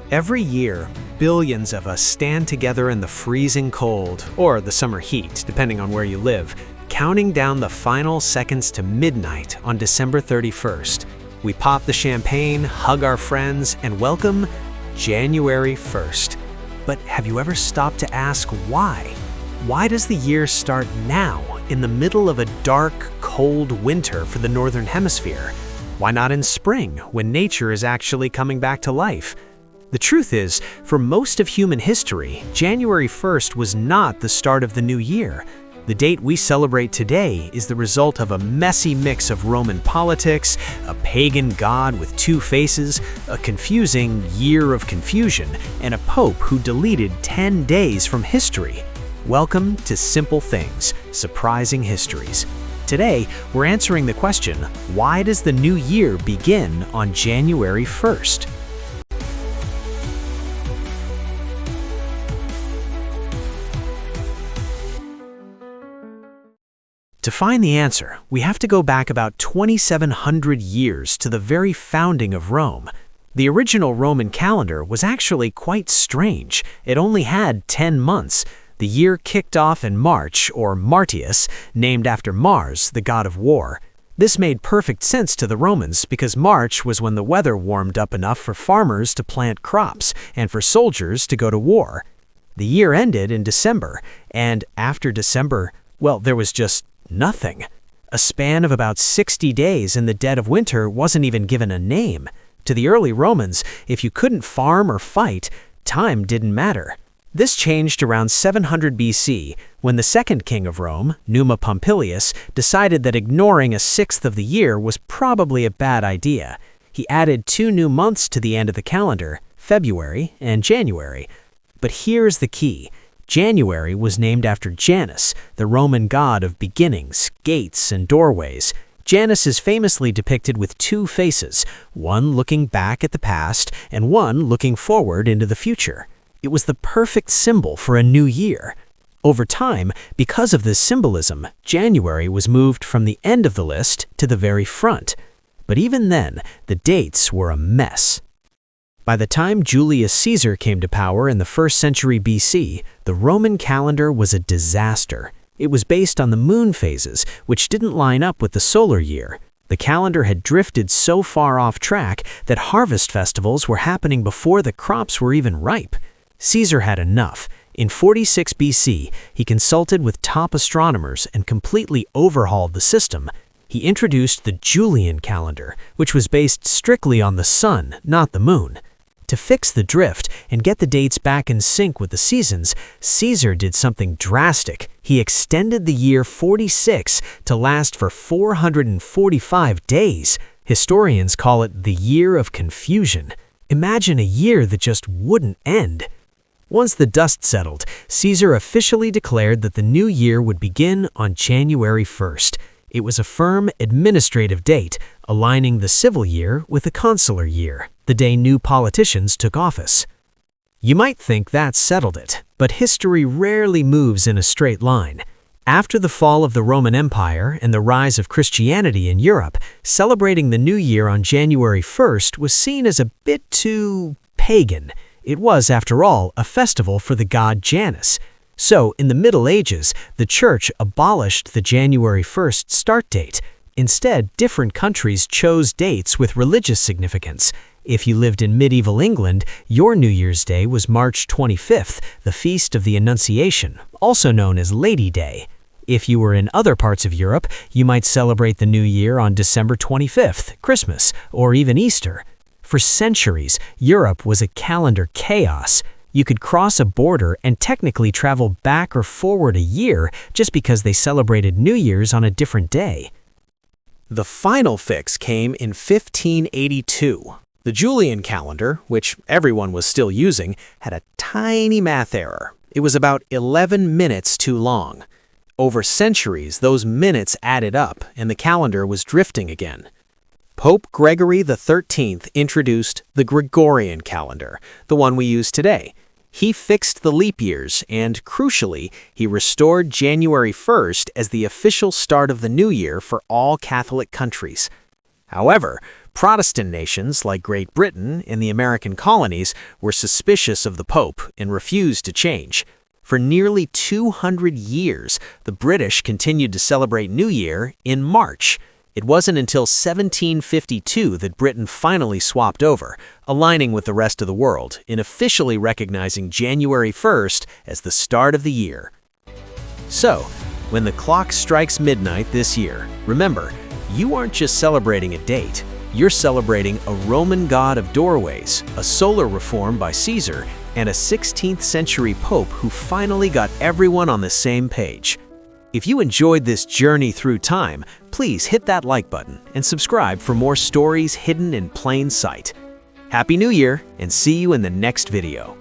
Every year, billions of us stand together in the freezing cold, or the summer heat, depending on where you live, counting down the final seconds to midnight on December 31st. We pop the champagne, hug our friends, and welcome January 1st. But have you ever stopped to ask why? Why does the year start now, in the middle of a dark, cold winter for the Northern Hemisphere? Why not in spring, when nature is actually coming back to life? The truth is, for most of human history, January 1st was not the start of the new year. The date we celebrate today is the result of a messy mix of Roman politics, a pagan god with two faces, a confusing year of confusion, and a pope who deleted 10 days from history. Welcome to Simple Things Surprising Histories. Today, we're answering the question, why does the new year begin on January 1st? To find the answer, we have to go back about 2,700 years to the very founding of Rome. The original Roman calendar was actually quite strange. It only had 10 months. The year kicked off in March, or Martius, named after Mars, the god of war. This made perfect sense to the Romans because March was when the weather warmed up enough for farmers to plant crops and for soldiers to go to war. The year ended in December, and after December, well, there was just nothing. A span of about 60 days in the dead of winter wasn't even given a name. To the early Romans, if you couldn't farm or fight, time didn't matter. This changed around 700 BC, when the second king of Rome, Numa Pompilius, decided that ignoring a sixth of the year was probably a bad idea. He added 2 new months to the end of the calendar, February and January. But here's the key. January was named after Janus, the Roman god of beginnings, gates, and doorways. Janus is famously depicted with 2 faces, one looking back at the past and one looking forward into the future. It was the perfect symbol for a new year. Over time, because of this symbolism, January was moved from the end of the list to the very front. But even then, the dates were a mess. By the time Julius Caesar came to power in the 1st century BC, the Roman calendar was a disaster. It was based on the moon phases, which didn't line up with the solar year. The calendar had drifted so far off track that harvest festivals were happening before the crops were even ripe. Caesar had enough. In 46 BC, he consulted with top astronomers and completely overhauled the system. He introduced the Julian calendar, which was based strictly on the sun, not the moon. To fix the drift and get the dates back in sync with the seasons, Caesar did something drastic. He extended the year 46 to last for 445 days. Historians call it the Year of Confusion. Imagine a year that just wouldn't end. Once the dust settled, Caesar officially declared that the new year would begin on January 1st. It was a firm administrative date, aligning the civil year with the consular year, the day new politicians took office. You might think that settled it, but history rarely moves in a straight line. After the fall of the Roman Empire and the rise of Christianity in Europe, celebrating the new year on January 1st was seen as a bit too pagan. It was, after all, a festival for the god Janus. So, in the Middle Ages, the Church abolished the January 1st start date. Instead, different countries chose dates with religious significance. If you lived in medieval England, your New Year's Day was March 25th, the Feast of the Annunciation, also known as Lady Day. If you were in other parts of Europe, you might celebrate the New Year on December 25th, Christmas, or even Easter. For centuries, Europe was a calendar chaos. You could cross a border and technically travel back or forward a year just because they celebrated New Year's on a different day. The final fix came in 1582. The Julian calendar, which everyone was still using, had a tiny math error. It was about 11 minutes too long. Over centuries, those minutes added up, and the calendar was drifting again. Pope Gregory XIII introduced the Gregorian calendar, the one we use today. He fixed the leap years, and crucially, he restored January 1st as the official start of the new year for all Catholic countries. However, Protestant nations like Great Britain and the American colonies were suspicious of the Pope and refused to change. For nearly 200 years, the British continued to celebrate New Year in March. It wasn't until 1752 that Britain finally swapped over, aligning with the rest of the world in officially recognizing January 1st as the start of the year. So, when the clock strikes midnight this year, remember, you aren't just celebrating a date. You're celebrating a Roman god of doorways, a solar reform by Caesar, and a 16th century pope who finally got everyone on the same page. If you enjoyed this journey through time, please hit that like button and subscribe for more stories hidden in plain sight. Happy New Year, and see you in the next video.